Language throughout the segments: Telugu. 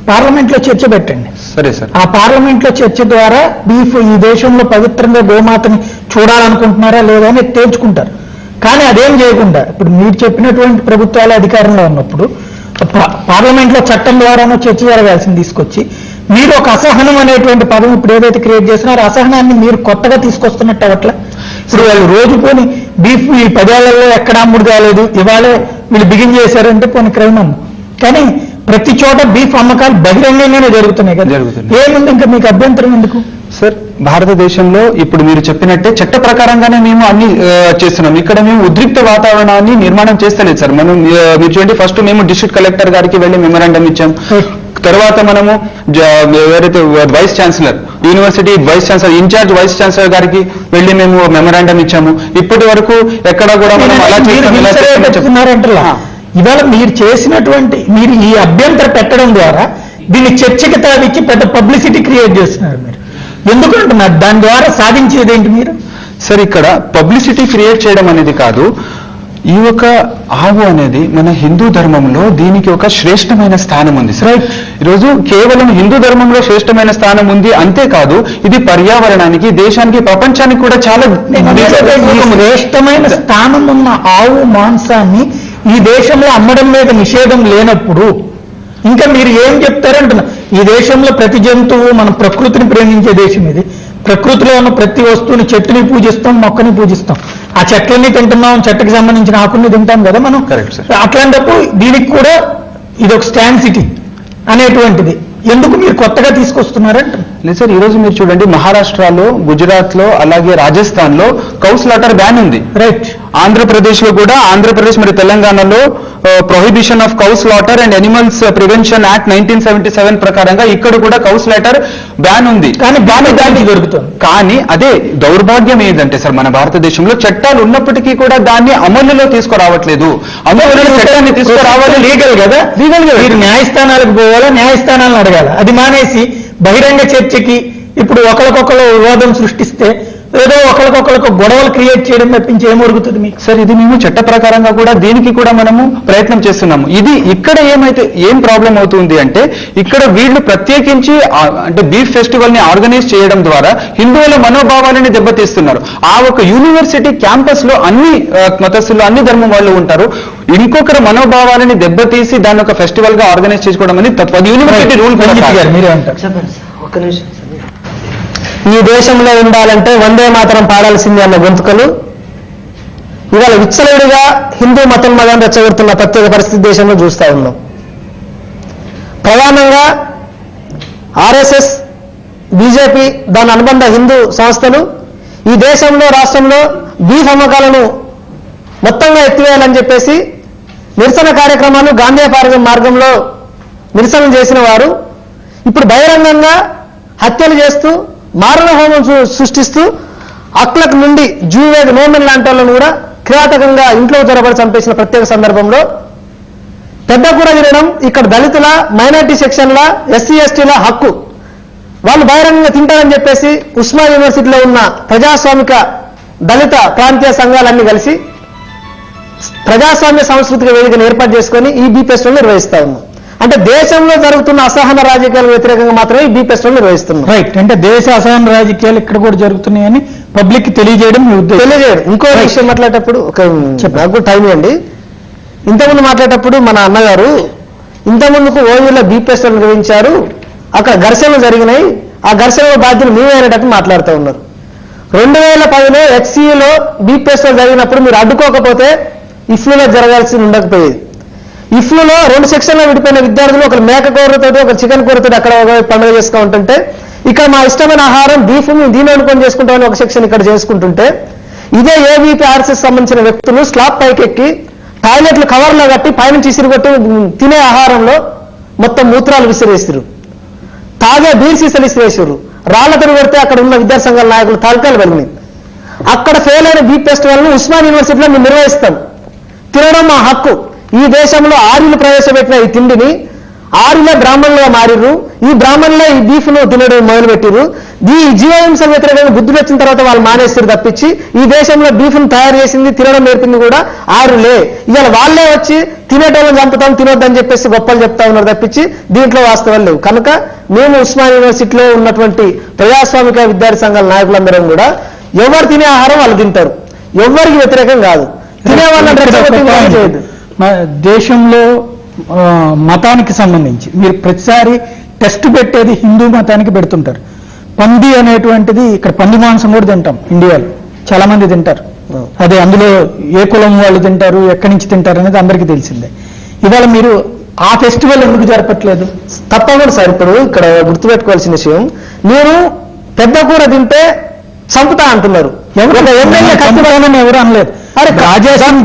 పార్లమెంట్ లో చర్చ పెట్టండి. సరే సార్. ఆ పార్లమెంట్ లో చర్చ ద్వారా బీఫ్ ఈ దేశంలో పవిత్రంగా గోమాతని చూడాలనుకుంటున్నారా లేదా అని తేల్చుకుంటారు. కానీ అదేం చేయకుండా ఇప్పుడు మీరు చెప్పినటువంటి ప్రభుత్వాలు అధికారంలో ఉన్నప్పుడు పార్లమెంట్ లో చట్టం ద్వారానో చర్చ జరగాల్సింది తీసుకొచ్చి మీరు ఒక అసహనం అనేటువంటి పదం ఇప్పుడు ఏదైతే క్రియేట్ చేస్తున్నారో అసహనాన్ని మీరు కొత్తగా తీసుకొస్తున్నట్టు అవట్లా. ఇప్పుడు వాళ్ళు రోజు పోని బీఫ్ ఈ 10 ఏళ్లలో ఎక్కడా అమ్ముడు కాలేదు, ఇవాళే వీళ్ళు బిగిన్ చేశారంటే పోనీ క్రైమ్ అమ్ము. కానీ ప్రతి చోట బీఫ్ అమ్మకాలు బహిరంగంగానే జరుగుతున్నాయి కదా, ఏముంది ఇంకా మీకు అభ్యంతరం ఎందుకు? సార్, భారతదేశంలో ఇప్పుడు మీరు చెప్పినట్టే చట్ట ప్రకారంగానే మేము అన్ని చేస్తున్నాం. ఇక్కడ మేము ఉద్రిక్త వాతావరణాన్ని నిర్మాణం చేస్తలేదు సార్. మనం మీరు చూడండి, ఫస్ట్ మేము డిస్ట్రిక్ట్ కలెక్టర్ గారికి వెళ్ళి మెమరాండం ఇచ్చాం. తర్వాత మనము ఎవరైతే vice chancellor, university vice chancellor, in charge vice chancellor గారికి వెళ్ళి మేము మెమరాండం ఇచ్చాము. ఇప్పటి వరకు ఎక్కడ కూడా మనం అలా చెప్తున్నారంటే ఇవాళ మీరు చేసినటువంటి మీరు ఈ అభ్యంతరం పెట్టడం ద్వారా దీన్ని చర్చకి తావిచ్చి పెద్ద పబ్లిసిటీ క్రియేట్ చేస్తున్నారు. మీరు ఎందుకంటున్నారు దాని ద్వారా సాధించేది ఏంటి మీరు? సార్, ఇక్కడ పబ్లిసిటీ క్రియేట్ చేయడం అనేది కాదు. ఈ ఒక ఆవు అనేది మన హిందూ ధర్మంలో దీనికి ఒక శ్రేష్టమైన స్థానం ఉంది సార్. ఈరోజు కేవలం హిందూ ధర్మంలో శ్రేష్టమైన స్థానం ఉంది, అంతేకాదు ఇది పర్యావరణానికి, దేశానికి, ప్రపంచానికి కూడా చాలా శ్రేష్టమైన స్థానం ఉన్న ఆవు మాంసాన్ని ఈ దేశంలో అమ్మడం మీద నిషేధం లేనప్పుడు ఇంకా మీరు ఏం చెప్తారంటున్నా? ఈ దేశంలో ప్రతి జంతువు మన ప్రకృతిని ప్రేమించే దేశం ఇది. ప్రకృతిలో ఉన్న ప్రతి వస్తువుని, చెట్టుని పూజిస్తాం, మొక్కని పూజిస్తాం. ఆ చెట్లన్నీ తింటున్నాం, చెట్టుకి సంబంధించిన ఆకుల్ని తింటాం కదా మనం. అట్లాంటప్పుడు దీనికి కూడా ఇది ఒక స్టాండ్ సిటీ అనేటువంటిది ఎందుకు మీరు కొత్తగా తీసుకొస్తున్నారంట? లేదు సార్, ఈ రోజు మీరు చూడండి, మహారాష్ట్రలో, గుజరాత్ లో, అలాగే రాజస్థాన్ లో కౌ స్లాటర్ బ్యాన్ ఉంది. రైట్. ఆంధ్రప్రదేశ్ లో కూడా, ఆంధ్రప్రదేశ్ మరియు తెలంగాణలో prohibition of cow slaughter and animals prevention act 1977 ప్రకారంగా ఇక్కడ కూడా కౌ స్లాటర్ బ్యాన్ ఉంది. కానీ దానికి దొరుకుతుంది. కానీ అదే దౌర్భాగ్యం ఏంటంటే సార్, మన భారతదేశంలో చట్టాలు ఉన్నప్పటికీ కూడా దాన్ని అమలులో తీసుకురావట్లేదు. అమలులో చట్టాన్ని తీసుకురావాలి లీగల్ కదా, మీరు న్యాయస్థానాలకు పోవాలా, న్యాయస్థానాలను అడగాల. అది మానేసి బహిరంగ చర్చకి ఇప్పుడు ఒకరికొకరు వివాదం సృష్టిస్తే ఏదో ఒకరికొకరికి గొడవలు క్రియేట్ చేయడం తప్పించి ఏమొరుగుతుంది మీకు? సార్, ఇది మేము చట్ట ప్రకారంగా కూడా దీనికి కూడా మనము ప్రయత్నం చేస్తున్నాము. ఇది ఇక్కడ ఏం ప్రాబ్లం అవుతుంది అంటే, ఇక్కడ వీళ్ళు ప్రత్యేకించి అంటే బీఫ్ ఫెస్టివల్ ని ఆర్గనైజ్ చేయడం ద్వారా హిందువుల మనోభావాలని దెబ్బతీస్తున్నారు. ఆ ఒక యూనివర్సిటీ క్యాంపస్ లో అన్ని మతస్థులు, అన్ని ధర్మం వాళ్ళు ఉంటారు. ఇంకొకరు మనోభావాలని దెబ్బతీసి దాన్ని ఒక ఫెస్టివల్ గా ఆర్గనైజ్ చేసుకోవడం అనేది తప్పు. అది యూనివర్సిటీ రూల్. మీరే అంటారు. ఒక్క నిమిషం. ఈ దేశంలో ఉండాలంటే వందే మాతరం పాడాల్సిందే అన్న గొంతుకలు ఇవాళ విచ్చలవిడిగా హిందూ మతం మతం రెచ్చగొడుతున్న ప్రత్యేక పరిస్థితి దేశంలో చూస్తూ ఉన్నాం. ప్రధానంగా ఆర్ఎస్ఎస్, బీజేపీ, దాని అనుబంధ హిందూ సంస్థలు ఈ దేశంలో, రాష్ట్రంలో బీఫ్ అమ్మకాలను మొత్తంగా ఎత్తివేయాలని చెప్పేసి నిరసన కార్యక్రమాలు గాంధీ మార్గంలో నిరసన చేసిన వారు ఇప్పుడు బహిరంగంగా హత్యలు చేస్తూ, మారణ హోమం సృష్టిస్తూ, అక్లక్ నుండి జూవేద్, నోమెన్ లాంటి వాళ్ళను కూడా కిరాతకంగా ఇంట్లో జొరబడి చంపేసిన ప్రత్యేక సందర్భంలో పెద్ద కూర తినడం ఇక్కడ దళితుల, మైనార్టీ సెక్షన్ల, ఎస్సీ ఎస్టీల హక్కు. వాళ్ళు బహిరంగంగా తింటారని చెప్పేసి ఉస్మాన్ యూనివర్సిటీలో ఉన్న ప్రజాస్వామిక దళిత ప్రాంతీయ సంఘాలన్నీ కలిసి ప్రజాస్వామ్య సాంస్కృతిక వేదికను ఏర్పాటు చేసుకొని ఈ బీ ఫెస్టివల్ నిర్వహిస్తా ఉన్నాం. అంటే దేశంలో జరుగుతున్న అసహన రాజకీయాలకు వ్యతిరేకంగా మాత్రమే ఈ బీ ఫెస్టివల్ నిర్వహిస్తున్నాం. రైట్. అంటే దేశ అసహన రాజకీయాలు ఇక్కడ కూడా జరుగుతున్నాయని పబ్లిక్ తెలియజేయడం తెలియజేయడం. ఇంకో విషయం మాట్లాడేటప్పుడు నాకు టైం ఇవ్వండి. ఇంతకుముందు మాట్లాడేటప్పుడు మన అన్నగారు ఇంతకుముందుకు ఓయూలో బీ ఫెస్టివల్ నిర్వహించారు, అక్కడ ఘర్షణలు జరిగినాయి, ఆ ఘర్షణల బాధ్యతలు మేమే అనేటట్టు మాట్లాడుతూ ఉన్నారు. 2010లో హెచ్సియులో బీ ఫెస్టివల్ జరిగినప్పుడు మీరు అడ్డుకోకపోతే ఇఫ్లూలో జరగాల్సి ఉండకపోయేది. ఇఫ్లూలో 2 సెక్షన్లో విడిపోయిన విద్యార్థులు ఒకరు మేక కూరతో, ఒకరు చికెన్ కూరతో అక్కడ పండుగ చేసుకుంటూ ఉంటుంటే, ఇక్కడ మా ఇష్టమైన ఆహారం బీఫ్ దీని అనుకొని చేసుకుంటామని ఒక సెక్షన్ ఇక్కడ చేసుకుంటుంటే, ఇదే ఏబీపీ ఆర్ఎస్ఎస్ సంబంధించిన వ్యక్తులు స్లాబ్ పైకెక్కి టాయిలెట్లు కవర్లో కట్టి పైనుంచి ఇసిరిగొట్టి తినే ఆహారంలో మొత్తం మూత్రాలు విసిరేసారు, తాగే బీర్ సీసలు విసిరేసారు, రాళ్లతో కొడితే అక్కడ ఉన్న విద్యార్థి సంఘాల నాయకులు తాలకాలు వెళ్ళినాయి. అక్కడ ఫెయిల్ అయిన బీఫ్ ఫెస్టివల్ను ఉస్మాన్ యూనివర్సిటీలో మేము నిర్వహిస్తాం. తినడం మా హక్కు. ఈ దేశంలో ఆర్యులు ప్రవేశపెట్టిన ఈ తిండిని ఆరులో బ్రాహ్మణులుగా మారిర్రు. ఈ బ్రాహ్మణులే ఈ బీఫ్ ను తినడం మొదలుపెట్టిర్రు. ఈ జీవహింస వ్యతిరేకంగా బుద్ధులు వచ్చిన తర్వాత వాళ్ళు మానేస్తారు తప్పించి ఈ దేశంలో బీఫ్ ను తయారు చేసింది తినడం నేర్పింది కూడా ఆరులే. ఇవాళ వాళ్ళే వచ్చి తినేటోళ్ళని చంపుతాం తినొద్దని చెప్పేసి గొప్పలు చెప్తా ఉన్నారు తప్పించి దీంట్లో వాస్తవాలు లేవు. కనుక మేము ఉస్మానియా యూనివర్సిటీలో ఉన్నటువంటి ప్రజాస్వామిక విద్యార్థి సంఘాల నాయకులందరం కూడా ఎవరు తినే ఆహారం వాళ్ళు తింటారు, ఎవరికి వ్యతిరేకం కాదు. తినే వాళ్ళని రెచ్చగొట్టి చేయదు. దేశంలో మతానికి సంబంధించి మీరు ప్రతిసారి టెస్ట్ పెట్టేది హిందూ మతానికి పెడుతుంటారు. పంది అనేటువంటిది ఇక్కడ పంది మాంసం కూడా తింటాం ఇండియాలో, చాలా మంది తింటారు. అదే అందులో ఏ కులం వాళ్ళు తింటారు, ఎక్కడి నుంచి తింటారు అనేది అందరికీ తెలిసిందే. ఇవాళ మీరు ఆ ఫెస్టివల్ ఎందుకు జరపట్లేదు? తప్పకుండా సార్. ఇప్పుడు ఇక్కడ గుర్తుపెట్టుకోవాల్సిన విషయం, మీరు పెద్ద కూర తింటే చంపుతా అంటున్నారు. ఎవరు అనలేదు. అరే రాజాసింగ్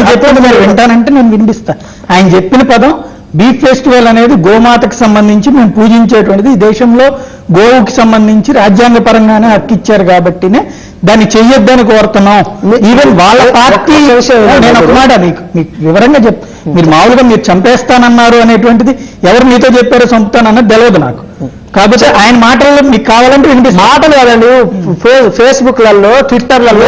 చెప్పేది మీరు వింటానంటే నేను వినిపిస్తా. ఆయన చెప్పిన పదం బీఫ్ ఫెస్టివల్ అనేది గోమాతకు సంబంధించి మేము పూజించేటువంటిది. ఈ దేశంలో గోవుకి సంబంధించి రాజ్యాంగ పరంగానే హక్కిచ్చారు కాబట్టినే దాన్ని చెయ్యొద్దని కోరుతున్నాం. ఈవెన్ వాళ్ళ పార్టీ నేను ఒక మాట మీకు వివరంగా మీరు మామూలుగా మీరు చంపేస్తానన్నారు అనేటువంటిది ఎవరు మీతో చెప్పారో చంపుతానన్నది తెలియదు నాకు. కాబట్టి ఆయన మాటల్లో మీకు కావాలంటే వినిపిస్తుంది. మాటలు కాదండి, ఫేస్బుక్లలో ట్విట్టర్లలో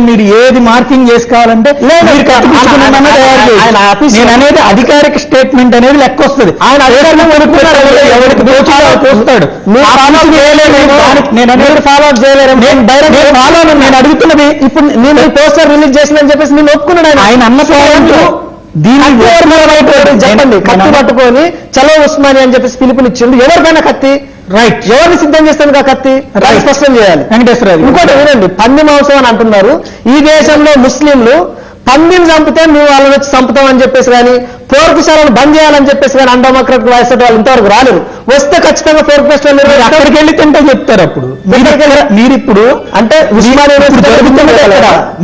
మీరు ఏది మార్కింగ్ చేసుకోవాలంటే నేను అనేది అధికారిక స్టేట్మెంట్ అనేది లెక్క వస్తుంది. ఆయన ఎవరికి చూస్తాడు. నేను అనేది ఫాలో అప్ చేయలేరు. నేను అడుగుతున్నది ఇప్పుడు నేను పోస్టర్ రిలీజ్ చేసిందని చెప్పేసి నేను ఒప్పుకున్నాడు. ఆయన అన్న పాయింట్ చెప్పండి, కత్తి పట్టుకొని చలో ఉస్మానియా అని చెప్పేసి పిలుపునిచ్చిండు. ఎవరికైనా కత్తి రైట్, ఎవరిని సిద్ధం చేస్తాను కత్తి స్పష్టం చేయాలి. వెంకటేశ్వరరావు ఇంకోటి వినండి, పంది మాంసం అని అంటున్నారు. ఈ దేశంలో ముస్లింలు పందిని చంపితే నువ్వు వాళ్ళని వచ్చి చంపుతాం అని చెప్పేసి కానీ పోర్కుశాలను బంద్ చేయాలని చెప్పేసి కానీ డెమోక్రాటిక్ వాయిస్ వాళ్ళు ఇంతవరకు రాలేదు. వస్తే ఖచ్చితంగా పోర్క్ ఫెస్టివల్ అక్కడికి వెళ్ళి తింటే చెప్తారు. అప్పుడు మీరు ఇప్పుడు అంటే ఉస్మానియా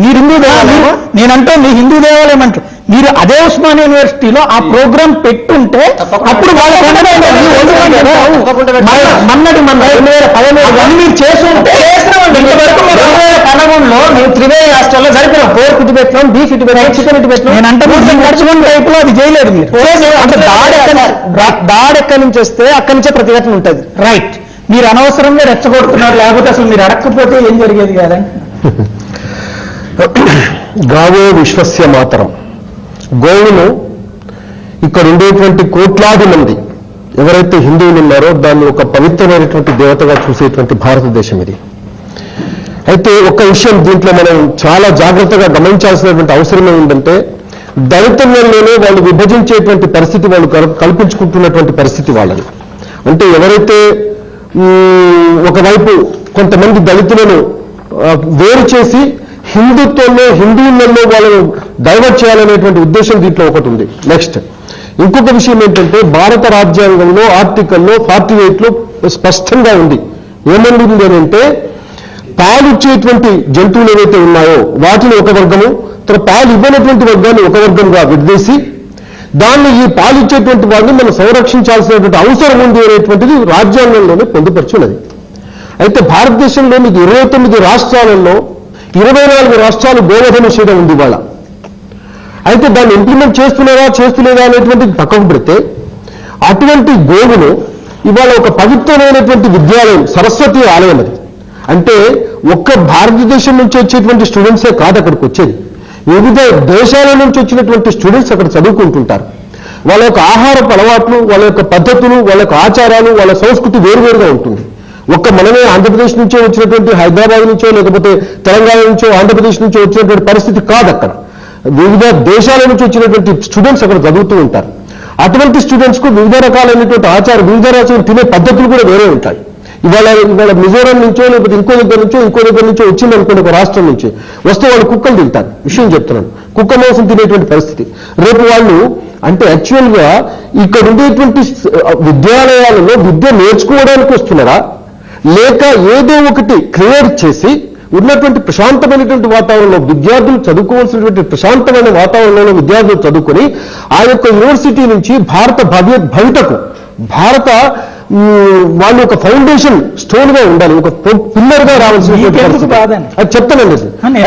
మీరు హిందూ దేవాలయం, నేనంటే మీ హిందూ దేవాలయం అంటారు. మీరు అదే ఉస్మానియా యూనివర్సిటీలో ఆ ప్రోగ్రామ్ పెట్టుంటే అప్పుడు మన్నటి మన 2017 మీరు చేస్తుంటే 2011లో మేము త్రివేణి రాష్ట్రాల్లో జరిపినాం. పోర్క్ ఇటు పెట్టినాం, బీఫ్ ఇటు పెట్టినాం, చికెన్ ఇటు పెట్టినాం. నేనంటే నడుచుకున్న టైప్ లో అది చేయలేదు మీరు. అంటే దాడి ఎక్కడి నుంచి వస్తే అక్కడి నుంచే ప్రతిఘటన ఉంటుంది. రైట్, మీరు అనవసరంగా రెచ్చగొడుతున్నారు. లేకపోతే అసలు మీరు అడగకపోతే ఏం జరిగేది కాదండి. గావో విశ్వస్య మాతరం. గోవును ఇక్కడ ఉండేటువంటి కోట్లాది మంది ఎవరైతే హిందువులు ఉన్నారో దాన్ని ఒక పవిత్రమైనటువంటి దేవతగా చూసేటువంటి భారతదేశం ఇది. అయితే ఒక విషయం దీంట్లో మనం చాలా జాగ్రత్తగా గమనించాల్సినటువంటి అవసరం ఏమిటంటే, దళితుల్లోనే వాళ్ళు విభజించేటువంటి పరిస్థితి వాళ్ళు కల్పించుకుంటున్నటువంటి పరిస్థితి వాళ్ళది. అంటే ఎవరైతే ఒకవైపు కొంతమంది దళితులను వేరు చేసి హిందువులలో వాళ్ళను డైవర్ట్ చేయాలనేటువంటి ఉద్దేశం దీంట్లో ఒకటి ఉంది. నెక్స్ట్ ఇంకొక విషయం ఏంటంటే, భారత రాజ్యాంగంలో ఆర్టికల్లో 48లో స్పష్టంగా ఉంది. ఏమనుంది అంటే, పాలిచ్చేటువంటి జంతువులు ఏవైతే ఉన్నాయో వాటిని ఒక వర్గము, తర్వాత పాలు ఇవ్వనటువంటి వర్గాన్ని ఒక వర్గంగా విడదీసి దాన్ని ఈ పాలిచ్చేటువంటి వారిని మనం సంరక్షించాల్సినటువంటి అవసరం ఉంది అనేటువంటిది రాజ్యాంగంలోనే పొందుపరుచున్నది. అయితే భారతదేశంలో మీకు 29 రాష్ట్రాలలో 24 రాష్ట్రాలు గోవధ నిషేధం ఉంది ఇవాళ. అయితే దాన్ని ఇంప్లిమెంట్ చేస్తున్నారా అనేటువంటిది పక్కకు పెడితే, అటువంటి గోవును ఇవాళ ఒక పవిత్రమైనటువంటి విద్యాలయం సరస్వతి ఆలయం అది. అంటే ఒక్క భారతదేశం నుంచి వచ్చేటువంటి స్టూడెంట్సే కాదు అక్కడికి వచ్చేది, వివిధ దేశాల నుంచి వచ్చినటువంటి స్టూడెంట్స్ అక్కడ చదువుకుంటుంటారు. వాళ్ళ యొక్క ఆహారపు అలవాట్లు, వాళ్ళ యొక్క పద్ధతులు, వాళ్ళ యొక్క ఆచారాలు, వాళ్ళ సంస్కృతి వేరువేరుగా ఉంటుంది. ఒక్క మనమే ఆంధ్రప్రదేశ్ నుంచో వచ్చినటువంటి, హైదరాబాద్ నుంచో లేకపోతే తెలంగాణ నుంచో ఆంధ్రప్రదేశ్ నుంచో వచ్చినటువంటి పరిస్థితి కాదు. అక్కడ వివిధ దేశాల నుంచి వచ్చినటువంటి స్టూడెంట్స్ అక్కడ చదువుతూ ఉంటారు. అటువంటి స్టూడెంట్స్ కు వివిధ రకాలైనటువంటి వివిధ రకాల తినే పద్ధతులు కూడా వేరే ఉంటాయి. ఇవాళ మిజోరాం నుంచో లేకపోతే ఇంకో దగ్గర నుంచో వచ్చింది అనుకోండి, ఒక రాష్ట్రం నుంచి వస్తే వాళ్ళు కుక్కలు తింటారు. విషయం చెప్తున్నాను, కుక్క మాంసం తినేటువంటి పరిస్థితి. రేపు వాళ్ళు అంటే యాక్చువల్గా ఇక్కడ ఉండేటువంటి విద్యాలయాలలో విద్య నేర్చుకోవడానికి వస్తున్నారా, లేక ఏదో ఒకటి క్రియేట్ చేసి ఉన్నటువంటి ప్రశాంతమైనటువంటి వాతావరణంలో విద్యార్థులు చదువుకోవాల్సినటువంటి ప్రశాంతమైన వాతావరణంలో విద్యార్థులు చదువుకొని ఆ యొక్క యూనివర్సిటీ నుంచి భారత భవితకు భారత వాళ్ళు ఒక ఫౌండేషన్ స్టోన్ గా ఉండాలి, ఒక పిల్లర్ గా రావాల్సిన మీకెందుకు బాధని? అది చెప్తానండి.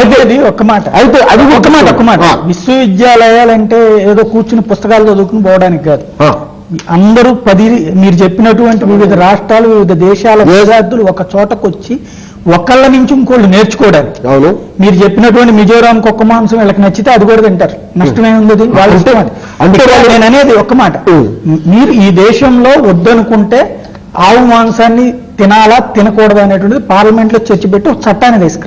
అయితే ఒక్క మాట, అయితే అది ఒక్క మాట విశ్వవిద్యాలయాలంటే ఏదో కూర్చుని పుస్తకాలు చదువుకుని పోవడానికి కాదు. అందరూ మీరు చెప్పినటువంటి వివిధ రాష్ట్రాలు వివిధ దేశాల విద్యార్థులు ఒక చోటకు వచ్చి ఒకళ్ళ నుంచి ఇంకోళ్ళు నేర్చుకోవడానికి. అవును, మీరు చెప్పినటువంటి మిజోరాం కుక్క మాంసం వీళ్ళకి నచ్చితే అది కూడా తింటారు, నష్టమే ఉంది, వాళ్ళ ఇష్టం అది. అంటే నేను అనేది ఒక్క మాట, మీరు ఈ దేశంలో వద్దనుకుంటే ఆవు మాంసాన్ని తినాలా తినకూడదు అనేటువంటిది పార్లమెంట్ లో చర్చ పెట్టి ఒక చట్టాన్ని తీసుకురా.